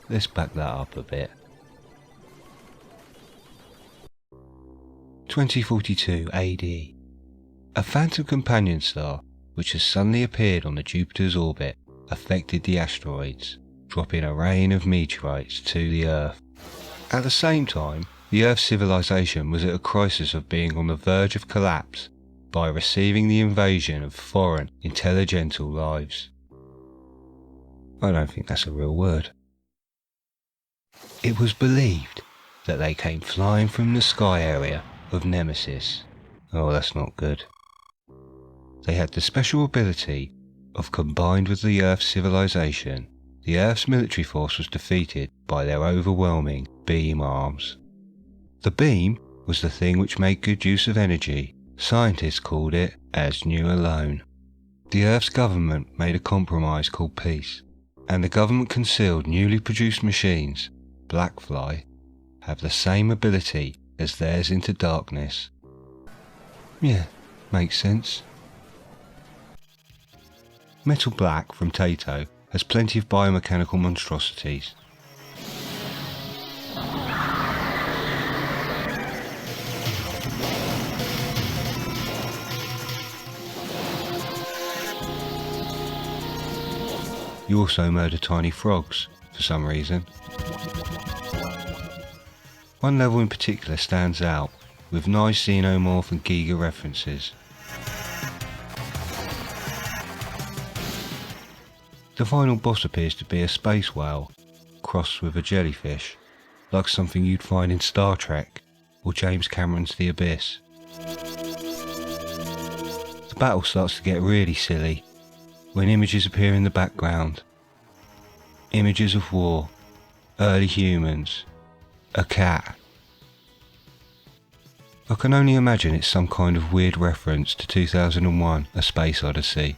Let's back that up a bit. 2042 AD. A phantom companion star which has suddenly appeared on Jupiter's orbit affected the asteroids, dropping a rain of meteorites to the Earth. At the same time, the Earth's civilization was at a crisis of being on the verge of collapse by receiving the invasion of foreign, intelligental lives. I don't think that's a real word. It was believed that they came flying from the sky area of Nemesis. Oh, that's not good. They had the special ability of, combined with the Earth's civilization, the Earth's military force was defeated by their overwhelming beam arms. The beam was the thing which made good use of energy. Scientists called it as new alone. The Earth's government made a compromise called peace, and the government concealed newly produced machines, Blackfly, have the same ability as theirs into darkness. Yeah, makes sense. Metal Black from Taito has plenty of biomechanical monstrosities. You also murder tiny frogs, for some reason. One level in particular stands out, with nice Xenomorph and Giga references. The final boss appears to be a space whale, crossed with a jellyfish, like something you'd find in Star Trek or James Cameron's The Abyss. The battle starts to get really silly, when images appear in the background. Images of war, early humans, a cat. I can only imagine it's some kind of weird reference to 2001: A Space Odyssey.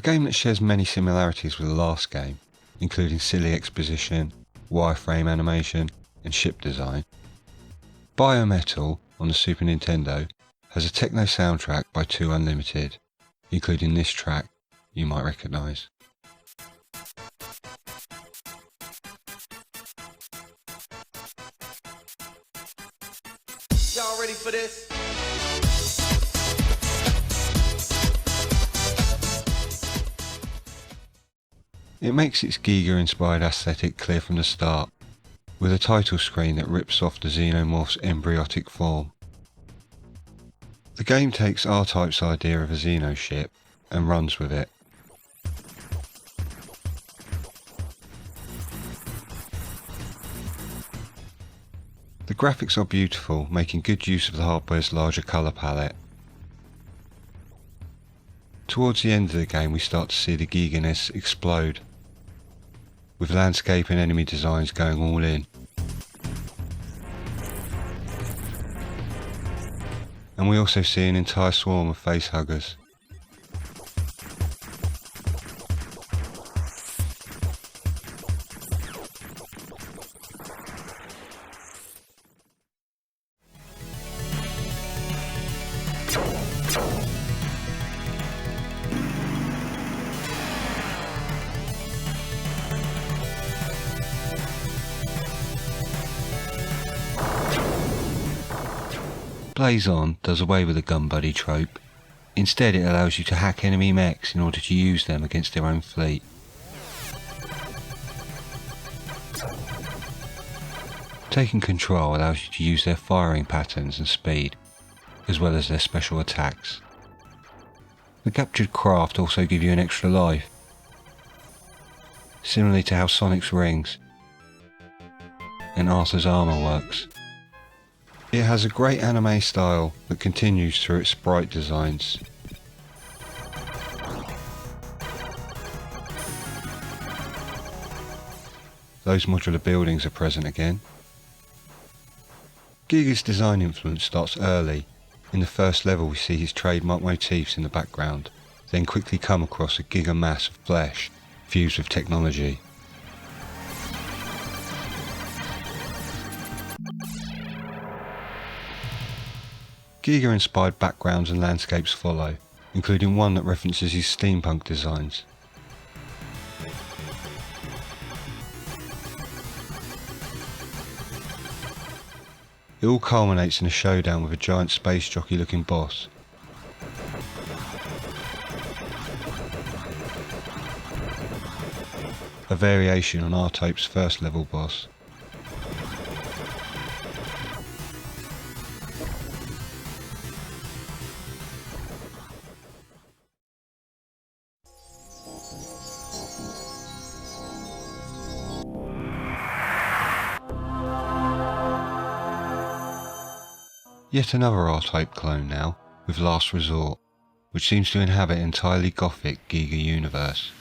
game that shares many similarities with the last game, including silly exposition, wireframe animation and ship design. Biometal on the Super Nintendo has a techno soundtrack by 2 Unlimited, including this track you might recognise. Y'all ready for this? It makes its Giga-inspired aesthetic clear from the start, with a title screen that rips off the Xenomorph's embryotic form. The game takes R-Type's idea of a Xeno ship and runs with it. The graphics are beautiful, making good use of the hardware's larger colour palette. Towards the end of the game we start to see the Giga-ness explode, with landscape and enemy designs going all in. And we also see an entire swarm of facehuggers. Blaze On does away with the gun buddy trope. Instead it allows you to hack enemy mechs in order to use them against their own fleet. Taking control allows you to use their firing patterns and speed, as well as their special attacks. The captured craft also give you an extra life, similarly to how Sonic's rings and Arthur's armour works. It has a great anime style that continues through its sprite designs. Those modular buildings are present again. Giga's design influence starts early. In the first level we see his trademark motifs in the background, then quickly come across a Giga mass of flesh fused with technology. Giga-inspired backgrounds and landscapes follow, including one that references his steampunk designs. It all culminates in a showdown with a giant space jockey looking boss. A variation on R-Type's first level boss. Yet another R-Type clone now, with Last Resort, which seems to inhabit an entirely gothic Giga universe.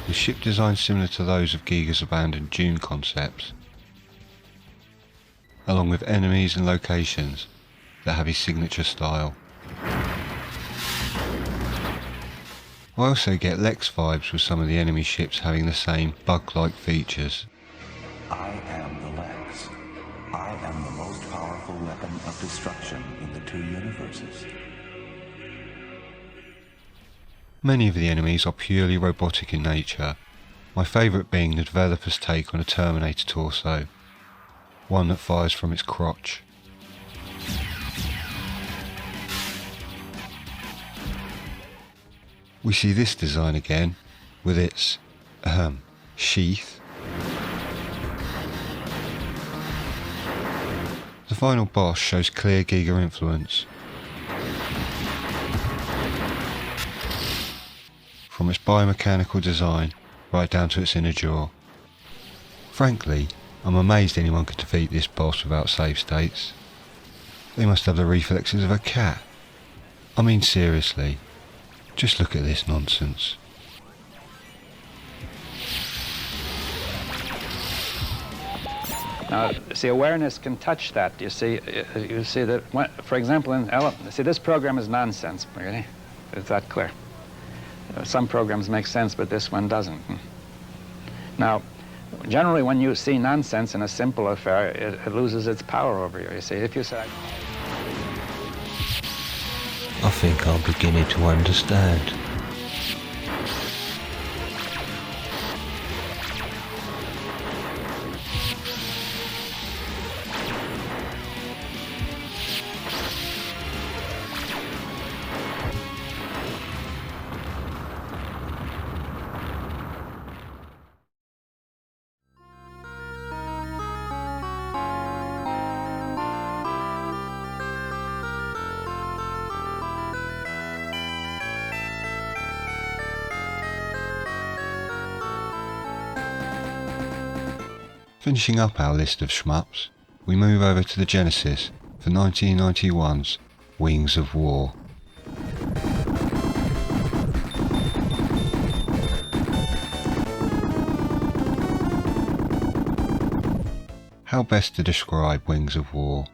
With ship designs similar to those of Giga's abandoned Dune concepts, along with enemies and locations that have his signature style. I also get Lex vibes with some of the enemy ships having the same bug-like features. I am the Lex. I am the most powerful weapon of destruction in the 2 universes. Many of the enemies are purely robotic in nature, my favourite being the developer's take on a Terminator torso, one that fires from its crotch. We see this design again, with its sheath. The final boss shows clear Giga influence. From its biomechanical design right down to its inner jaw. Frankly, I'm amazed anyone could defeat this boss without save states. They must have the reflexes of a cat. I mean seriously. Just look at this nonsense. Now, see, awareness can touch that. You see that, for example, see, this program is nonsense, really. Is that clear? Some programs make sense, but this one doesn't. Now, generally, when you see nonsense in a simple affair, it loses its power over you. You see, if you say, I think I'm beginning to understand. Finishing up our list of shmups, we move over to the Genesis for 1991's Wings of War. How best to describe Wings of War?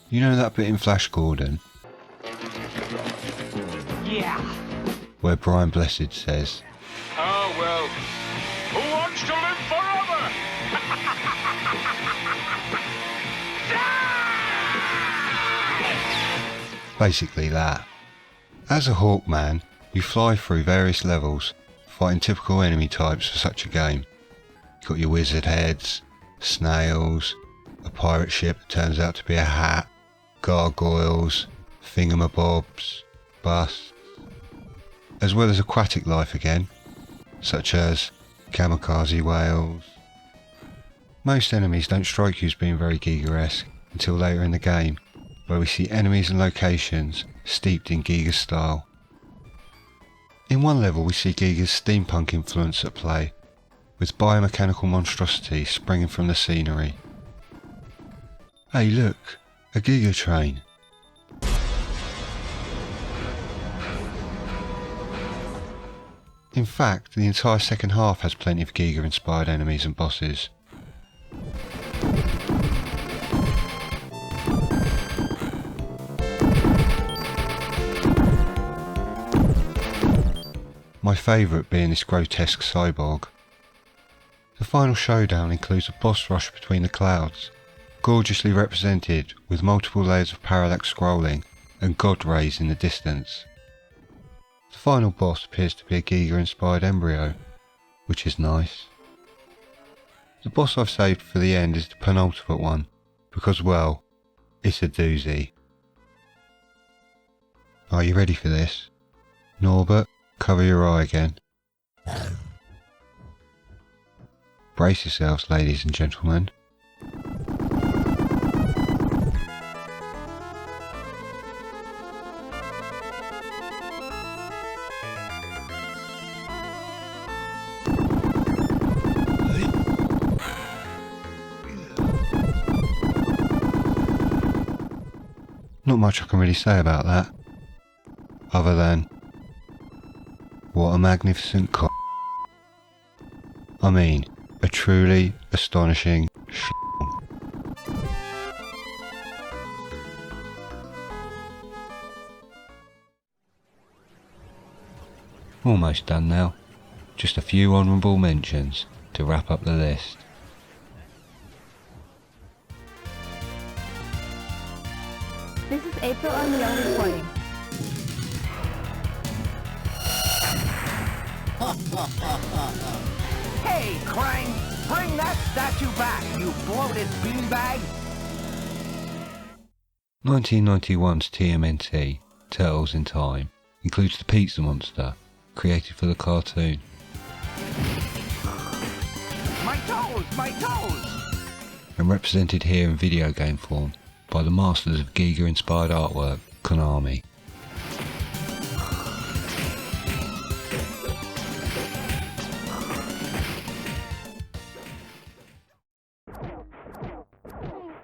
You know that bit in Flash Gordon? Yeah. Where Brian Blessed says, Oh, well, who wants to live forever? basically that. As a Hawkman, you fly through various levels, fighting typical enemy types for such a game. You've got your wizard heads, snails, a pirate ship that turns out to be a hat, gargoyles, thingamabobs, busts, as well as aquatic life again, such as kamikaze whales. Most enemies don't strike you as being very Giga-esque until later in the game, where we see enemies and locations steeped in Giga style. In one level we see Giga's steampunk influence at play, with biomechanical monstrosities springing from the scenery. Hey look, a Giga train. In fact, the entire second half has plenty of Giga inspired enemies and bosses. My favourite being this grotesque cyborg. The final showdown includes a boss rush between the clouds, gorgeously represented with multiple layers of parallax scrolling and god rays in the distance. The final boss appears to be a Giga inspired embryo, which is nice. The boss I've saved for the end is the penultimate one, because well, it's a doozy. Are you ready for this? Norbert, cover your eye again. Brace yourselves, ladies and gentlemen. Not much I can really say about that, other than what a magnificent I mean, a truly astonishing Almost done now. Just a few honourable mentions to wrap up the list. This is April O'Neil reporting. Hey, Krang! Bring that statue back, you bloated beanbag! 1991's TMNT, Turtles in Time, includes the Pizza Monster, created for the cartoon. My toes! My toes! And represented here in video game form by the masters of Giga-inspired artwork, Konami.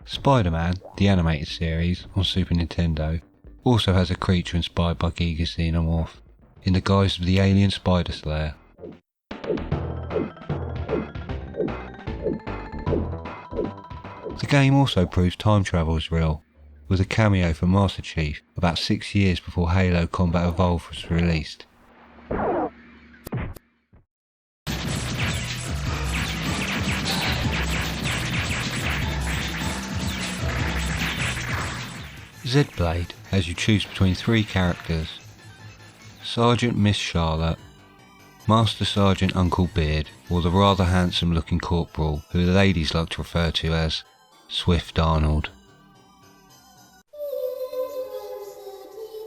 Spider-Man, the animated series on Super Nintendo, also has a creature inspired by Giga's Xenomorph, in the guise of the alien Spider Slayer. The game also proves time travel is real, with a cameo from Master Chief about 6 years before Halo Combat Evolved was released. Z-Blade has you choose between 3 characters: Sergeant Miss Charlotte, Master Sergeant Uncle Beard, or the rather handsome looking corporal who the ladies like to refer to as Swift Arnold.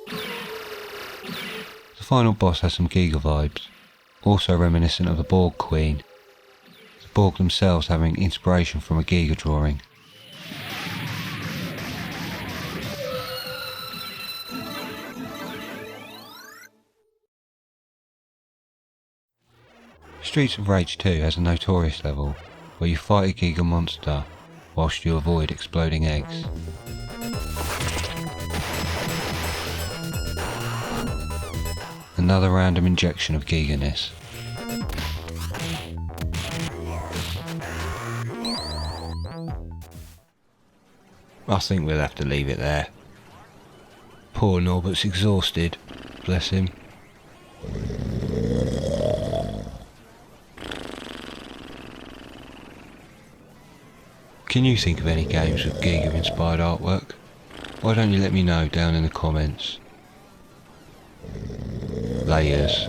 The final boss has some Giga vibes, also reminiscent of the Borg Queen, the Borg themselves having inspiration from a Giga drawing. Streets of Rage 2 has a notorious level where you fight a Giga monster whilst you avoid exploding eggs. Another random injection of Giganess. I think we'll have to leave it there. Poor Norbert's exhausted, bless him. Can you think of any games with Giga inspired artwork? Why don't you let me know down in the comments? Layers.